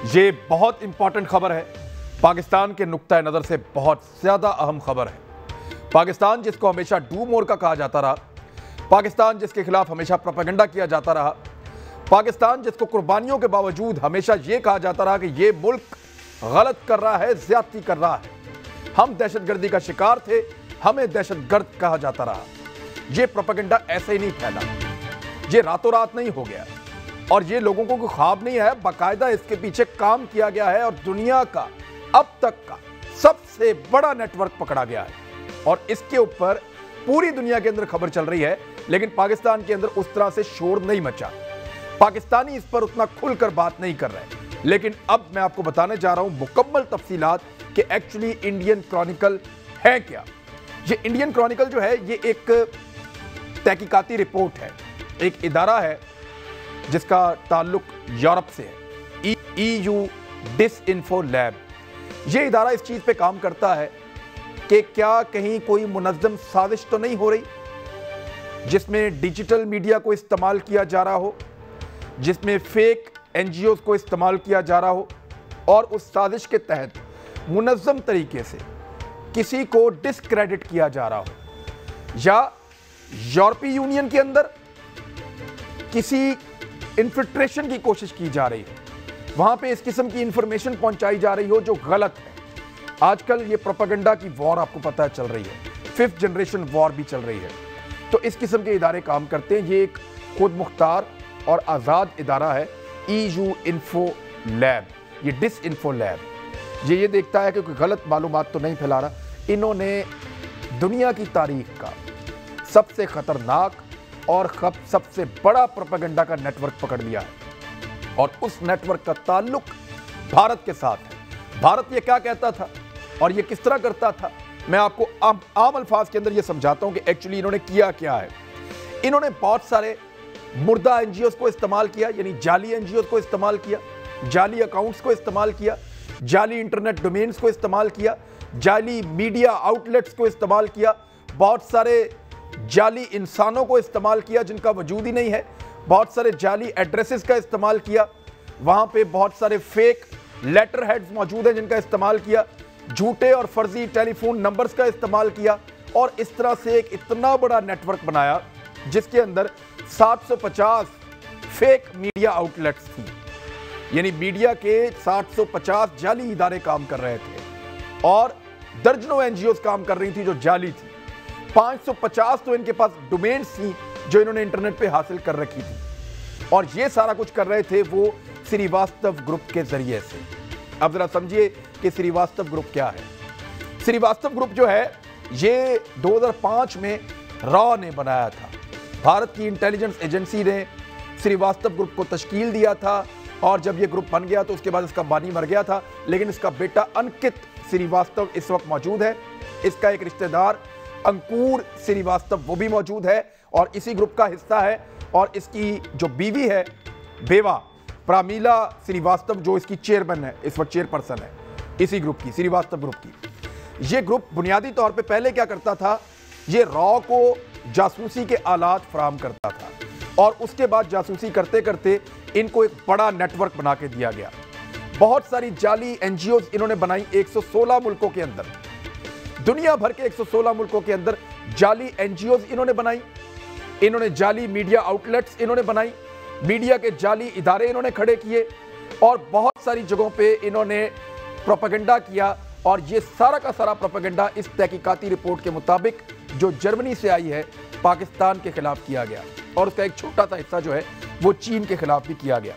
یہ بہت امپورٹنٹ خبر ہے، پاکستان کے نقطہ نظر سے بہت زیادہ اہم خبر ہے۔ پاکستان جس کو ہمیشہ ڈو مور کا کہا جاتا رہا، پاکستان جس کے خلاف ہمیشہ پروپیگنڈا کیا جاتا رہا، پاکستان جس کو قربانیوں کے باوجود ہمیشہ یہ کہا جاتا رہا کہ یہ ملک غلط کر رہا ہے، زیادتی کر رہا ہے، ہم دہشت گردی کا شکار تھے، ہمیں دہشت گرد کہا جاتا رہا۔ یہ پروپیگنڈا ایسے ہی نہیں پھیلا، یہ راتوں رات نہیں ہو گیا، اور یہ لوگوں کو کوئی خواب نہیں ہے، باقاعدہ اس کے پیچھے کام کیا گیا ہے، اور دنیا کا اب تک کا سب سے بڑا نیٹ ورک پکڑا گیا ہے، اور اس کے اوپر پوری دنیا کے اندر خبر چل رہی ہے، لیکن پاکستان کے اندر اس طرح سے شور نہیں مچا، پاکستانی اس پر اتنا کھل کر بات نہیں کر رہے۔ لیکن اب میں آپ کو بتانے جا رہا ہوں مکمل تفصیلات کہ ایکچولی انڈین کرونیکل ہے کیا۔ یہ انڈین کرونیکل جو ہے یہ ایک تحقیقاتی رپورٹ ہے، ایک ادارہ ہے جس کا تعلق یورپ سے ہے، ای یو ڈس انفو لیب۔ یہ ادارہ اس چیز پہ کام کرتا ہے کہ کیا کہیں کوئی منظم سازش تو نہیں ہو رہی جس میں ڈیجیٹل میڈیا کو استعمال کیا جا رہا ہو، جس میں فیک این جی اوز کو استعمال کیا جا رہا ہو، اور اس سازش کے تحت منظم طریقے سے کسی کو ڈسکریڈٹ کیا جا رہا ہو، یا یورپی یونین کے اندر کسی انفلٹریشن کی کوشش کی جا رہی ہے، وہاں پہ اس قسم کی انفارمیشن پہنچائی جا رہی ہو جو غلط ہے۔ آج کل یہ پروپیگنڈا کی وار آپ کو پتہ چل رہی ہے، 5th جنریشن وار بھی چل رہی ہے، تو اس قسم کے ادارے کام کرتے ہیں۔ یہ ایک خود مختار اور آزاد ادارہ ہے، ای یو انفو لیب، یہ ڈس انفو لیب۔ یہ دیکھتا ہے کہ کوئی غلط معلومات تو نہیں پھیلا رہا۔ انہوں نے دنیا کی تاریخ کا سب سے خطرناک اور سب سے بڑا پروپیگنڈا کا نیٹ ورک پکڑ لیا ہے، اور اس نیٹ ورک کا تعلق بھارت کے ساتھ ہے۔ بھارت یہ کیا کہتا تھا اور یہ کس طرح کرتا تھا، میں آپ کو عام الفاظ کے اندر یہ سمجھاتا ہوں کہ ایکچولی انہوں نے کیا کیا ہے۔ انہوں نے بہت سارے مردہ این جی اوز کو استعمال کیا، یعنی جعلی این جی اوز کو استعمال کیا، جعلی اکاؤنٹس کو استعمال کیا، جعلی انٹرنیٹ ڈومینز کو استعمال کیا، جعلی میڈیا آؤٹ لیٹس کو استعمال کیا، بہت سارے جعلی انسانوں کو استعمال کیا جن کا وجود ہی نہیں ہے، بہت سارے جعلی ایڈریسز کا استعمال کیا، وہاں پہ بہت سارے فیک لیٹر ہیڈز موجود ہیں جن کا استعمال کیا، جھوٹے اور فرضی ٹیلی فون نمبرز کا استعمال کیا، اور اس طرح سے ایک اتنا بڑا نیٹ ورک بنایا جس کے اندر 750 فیک میڈیا آؤٹ لیٹس تھی، یعنی میڈیا کے 750 جعلی ادارے کام کر رہے تھے، اور درجنوں این جی اوز کام کر رہی تھی جو جعلی تھی۔ 550 تو ان کے پاس ڈومینز تھیں جو انہوں نے انٹرنیٹ پہ حاصل کر رکھی تھی، اور یہ سارا کچھ کر رہے تھے وہ سریواستو گروپ کے ذریعے سے۔ اب ذرا سمجھیے کہ سریواستو گروپ کیا ہے۔ سریواستو گروپ جو ہے یہ 2005 میں را نے بنایا تھا، بھارت کی انٹیلیجنس ایجنسی نے سریواستو گروپ کو تشکیل دیا تھا، اور جب یہ گروپ بن گیا تو اس کے بعد اس کا بانی مر گیا تھا، لیکن اس کا بیٹا انکت سریواستو اس وقت موجود ہے، اس کا ایک رشتہ دار انکور سریواستو وہ بھی موجود ہے اور اسی گروپ کا حصہ ہے، اور اس کی جو بیوی ہے بیوہ پرامیلا سریواستو جو اس کی چیئرمین ہے، اس وقت چیئر پرسن ہے اسی گروپ کی، سریواستو گروپ کی۔ یہ گروپ بنیادی طور پہ پہلے کیا کرتا تھا، یہ را کو جاسوسی کے آلات فراہم کرتا تھا، اور اس کے بعد جاسوسی کرتے کرتے ان کو ایک بڑا نیٹ ورک بنا کے دیا گیا۔ بہت ساری جعلی این جی اوز انہوں نے بنائی 116 ملکوں کے اندر، دنیا بھر کے 116 ملکوں کے اندر جعلی این جی اوز انہوں نے بنائی، انہوں نے جعلی میڈیا آؤٹ لیٹس انہوں نے بنائی، میڈیا کے جعلی ادارے انہوں نے کھڑے کیے، اور بہت ساری جگہوں پہ انہوں نے پروپیگنڈا کیا، اور یہ سارا کا سارا پروپیگنڈا اس تحقیقاتی رپورٹ کے مطابق جو جرمنی سے آئی ہے پاکستان کے خلاف کیا گیا، اور اس کا ایک چھوٹا سا حصہ جو ہے وہ چین کے خلاف بھی کیا گیا۔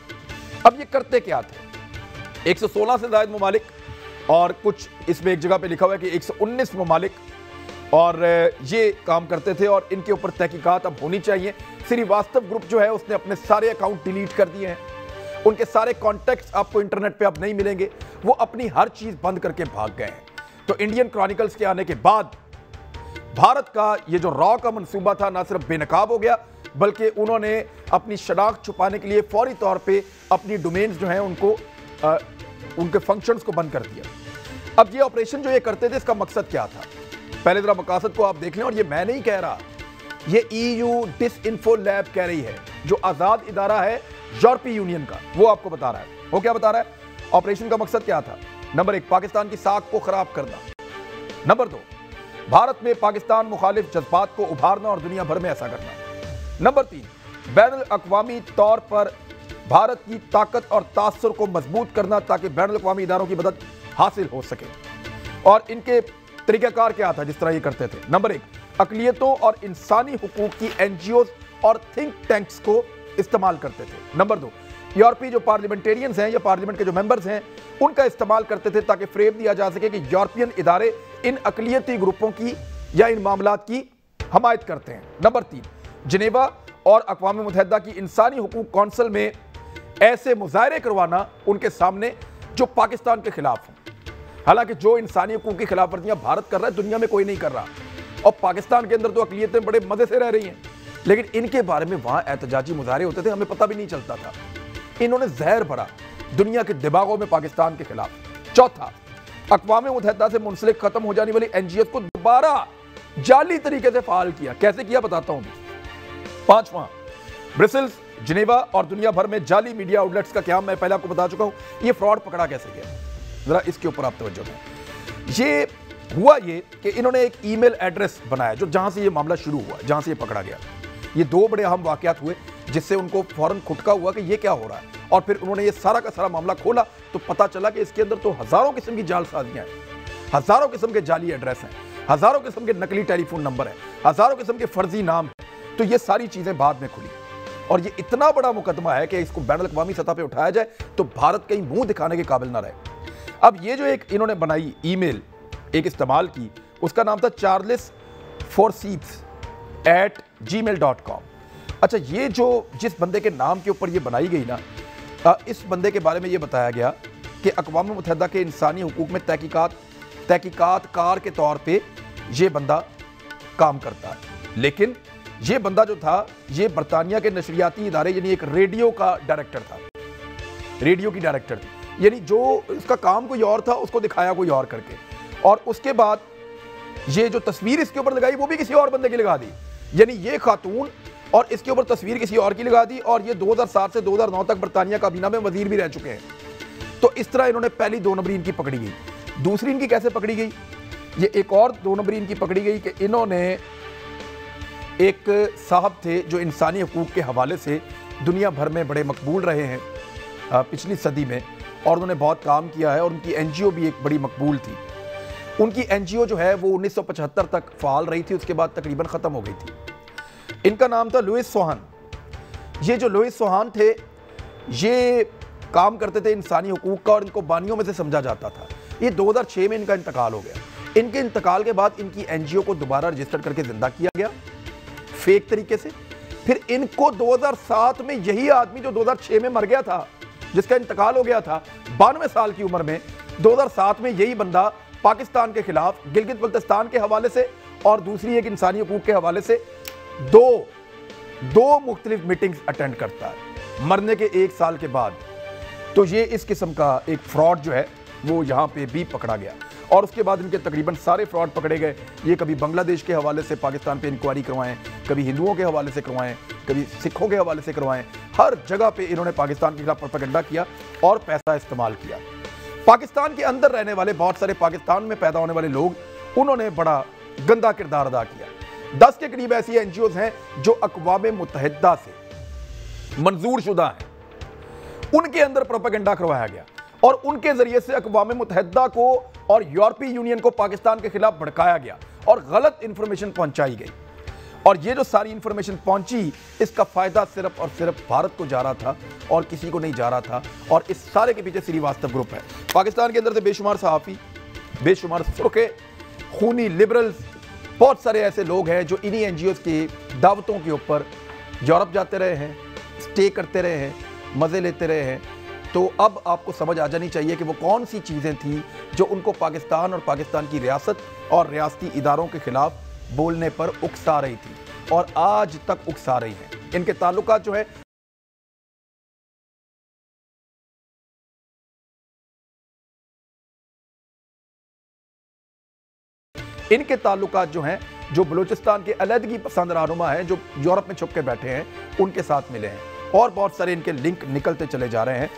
اب یہ کرتے کیا تھے، 116 سے زائد ممالک، اور کچھ اس میں ایک جگہ پہ لکھا ہوا ہے کہ 119 ممالک، اور یہ کام کرتے تھے، اور ان کے اوپر تحقیقات اب ہونی چاہیے۔ سریواستو گروپ جو ہے اس نے اپنے سارے اکاؤنٹ ڈیلیٹ کر دیے ہیں، ان کے سارے کانٹیکٹس آپ کو انٹرنیٹ پہ اب نہیں ملیں گے، وہ اپنی ہر چیز بند کر کے بھاگ گئے ہیں۔ تو انڈین کرونیکلز کے آنے کے بعد بھارت کا یہ جو را کا منصوبہ تھا نہ صرف بے نقاب ہو گیا، بلکہ انہوں نے اپنی شناخت چھپانے کے لیے فوری طور پہ اپنی ڈومینز جو ہیں ان کے فنکشنز کو بند کر دیا۔ اب یہ آپریشن جو یہ کرتے تھے اس کا مقصد کیا تھا، پہلے ذرا مقاصد کو آپ دیکھ لیں، اور یہ میں نہیں کہہ رہا، یہ ای یو ڈس انفو لیب کہہ رہی ہے، جو آزاد ادارہ ہے یورپی یونین کا، وہ آپ کو بتا رہا ہے۔ وہ کیا بتا رہا ہے؟ ऑपरेशन का मकसद क्या था? नंबर 1, पाकिस्तान की साख को खराब करना। नंबर 2, भारत में पाकिस्तान मुखालिफ जज्बात को उभारना और दुनिया भर में ऐसा करना। नंबर 3, बैनुल अक़वामी तौर पर भारत की ताकत और तासुर को मजबूत करना ताकि बैनुल अक़वामी इदारों की मदद हासिल हो सके। और इनके तरीक़ाकार क्या था जिस तरह ये करते थे? नंबर 1, अक़लियतों और इंसानी हुकूक की NGOs और थिंक टैंक्स को इस्तेमाल करते थे। नंबर 2, यूरोपीय जो पार्लियामेंटेरियंस हैं या पार्लियामेंट के जो मेंबर्स हैं उनका इस्तेमाल करते थे ताकि फ्रेम दिया जा सके कि यूरोपियन इदारे इन अक़लियती ग्रुपों की या इन मामलात की हमायत करते हैं। नंबर 3, जिनेवा और अक़वाम मुत्तहिदा की इंसानी हुकूक कौंसिल में ऐसे मुज़ाहरे करवाना उनके सामने जो पाकिस्तान के खिलाफ हों। हालांकि जो इंसानी हुकूक की खिलाफ वर्जियां भारत कर रहा है दुनिया में कोई नहीं कर रहा, और पाकिस्तान के अंदर तो अक़लियतें बड़े मज़े से रह रही हैं, लेकिन इनके बारे में वहाँ एहतजाजी मुज़ाहरे होते थे, हमें पता भी नहीं चलता था। इन्होंने जहर भरा दुनिया के दिमागों में पाकिस्तान के खिलाफ। चौथा, अक़वाम मुत्तहिदा से मुंसलिक खत्म हो जाने वाली NGOs को दोबारा जाली तरीके से फाल किया। कैसे किया बताता हूं। पांचवा, ब्रसेल्स, जिनेवा और दुनिया भर में जाली मीडिया आउटलेट्स का क्या मैं पहले आपको बता चुका हूं। ये फ्रॉड पकड़ा कैसे गया, जरा इसके ऊपर आप तवज्जो दें। ये हुआ ये कि इन्होंने एक ईमेल एड्रेस बनाया जो जहां से ये मामला शुरू हुआ, जहां से ये पकड़ा गया। ये 2 बड़े अहम वाकयात हुए जिससे उनको फौरन खुटका हुआ कि ये क्या हो रहा है, और फिर उन्होंने ये सारा का सारा मामला खोला तो पता चला कि इसके अंदर तो हजारों किस्म की जालसाजियां हैं, हजारों किस्म के जाली एड्रेस हैं, हजारों किस्म के नकली टेलीफोन नंबर हैं, हजारों किस्म के फर्जी नाम हैं। तो ये सारी चीजें बाद में खुली और ये इतना बड़ा मुकदमा है कि इसको बैनुल अक़वामी सतह पे उठाया जाए तो भारत कहीं मुंह दिखाने के काबिल ना रहे। अब ये जो एक इन्होंने बनाई ईमेल एक इस्तेमाल की, उसका नाम था charlesforsyth@gmail.com। अच्छा, ये जो जिस बंदे के नाम के ऊपर ये बनाई गई ना, इस बंदे के बारे में ये बताया गया कि अक़वाम मुत्तहिदा के इंसानी हुकूक में तहकीकातकार के तौर पे ये बंदा काम करता है। लेकिन ये बंदा जो था ये बरतानिया के नशरियाती इदारे यानी एक रेडियो का डायरेक्टर था, रेडियो की डायरेक्टर थी, यानी जो इसका काम कोई और था उसको दिखाया कोई और करके, और उसके बाद ये जो तस्वीर इसके ऊपर लगाई वो भी किसी और बंदे की लगा दी, यानी ये खातून और इसके ऊपर तस्वीर किसी और की लगा दी। और ये 2007 से 2009 तक बरतानिया काबीना में वजीर भी रह चुके हैं। तो इस तरह इन्होंने पहली 2 नंबरी इनकी पकड़ी गई। दूसरी इनकी कैसे पकड़ी गई, ये एक और 2 नंबरी इनकी पकड़ी गई कि इन्होंने एक साहब थे जो इंसानी हुकूक के हवाले से दुनिया भर में बड़े मकबूल रहे हैं पिछली सदी में, और उन्होंने बहुत काम किया है और उनकी NGO भी एक बड़ी मकबूल थी। उनकी NGO जो है वो 1975 तक फ़ाल रही थी, उसके बाद तकरीबन ख़त्म हो गई थी। इनका नाम था लुइस सोहान। ये जो लुइस सोहान थे ये काम करते थे इंसानी हुकूक का और इनको बानियों में से समझा जाता था। ये 2006 में इनका इंतकाल हो गया। इनके इंतकाल के बाद इनकी NGO को दोबारा रजिस्टर करके ज़िंदा किया गया फेक तरीके से। फिर इनको 2007 में यही आदमी जो 2006 में मर गया था, जिसका इंतकाल हो गया था 92 साल की उम्र में, 2007 में यही बंदा पाकिस्तान के खिलाफ गिलगित बल्तिस्तान के हवाले से और दूसरी एक इंसानी हुकूक के हवाले से दो मुख्तलिफ मीटिंग्स अटेंड करता है मरने के 1 साल के बाद। तो ये इस किस्म का एक फ्रॉड जो है वो यहाँ पे भी पकड़ा गया, और उसके बाद इनके तकरीबन सारे फ्रॉड पकड़े गए। ये कभी बांग्लादेश के हवाले से पाकिस्तान पे इंक्वायरी करवाएं, कभी हिंदुओं के हवाले से करवाएं, कभी सिखों के हवाले से करवाएं, हर जगह पे इन्होंने पाकिस्तान के खिलाफ प्रोपेगेंडा किया और पैसा इस्तेमाल किया। पाकिस्तान के अंदर रहने वाले बहुत सारे पाकिस्तान में पैदा होने वाले लोग, उन्होंने बड़ा गंदा किरदार अदा किया। 10 के करीब ऐसी NGOs हैं जो अक़वाम मुत्तहिदा से मंजूर शुदा हैं, उनके अंदर प्रोपेगेंडा करवाया गया और उनके जरिए से अक़वाम मुत्तहिदा को और यूरोपीय यूनियन को पाकिस्तान के खिलाफ भड़काया गया और गलत इंफॉर्मेशन पहुंचाई गई। और ये जो सारी इंफॉर्मेशन पहुंची, इसका फायदा सिर्फ और सिर्फ भारत को जा रहा था और किसी को नहीं जा रहा था। और इस सारे के पीछे श्रीवास्तव ग्रुप है। पाकिस्तान के अंदर से बेशुमार सहाफ़ी, बेशुमार सुर्खे, खूनी लिबरल्स, बहुत सारे ऐसे लोग हैं जो इन्हीं NGOs की दावतों के ऊपर यूरोप जाते रहे हैं, स्टे करते रहे हैं, मज़े लेते रहे हैं। तो अब आपको समझ आ जानी चाहिए कि वो कौन सी चीज़ें थी जो उनको पाकिस्तान और पाकिस्तान की रियासत और रियासती इदारों के खिलाफ बोलने पर उकसा रही थी और आज तक उकसा रही हैं। इनके ताल्लुकात जो है जो बलूचिस्तान के अलहदगी पसंद रहनुमा हैं, जो यूरोप में छुप के बैठे हैं, उनके साथ मिले हैं और बहुत सारे इनके लिंक निकलते चले जा रहे हैं।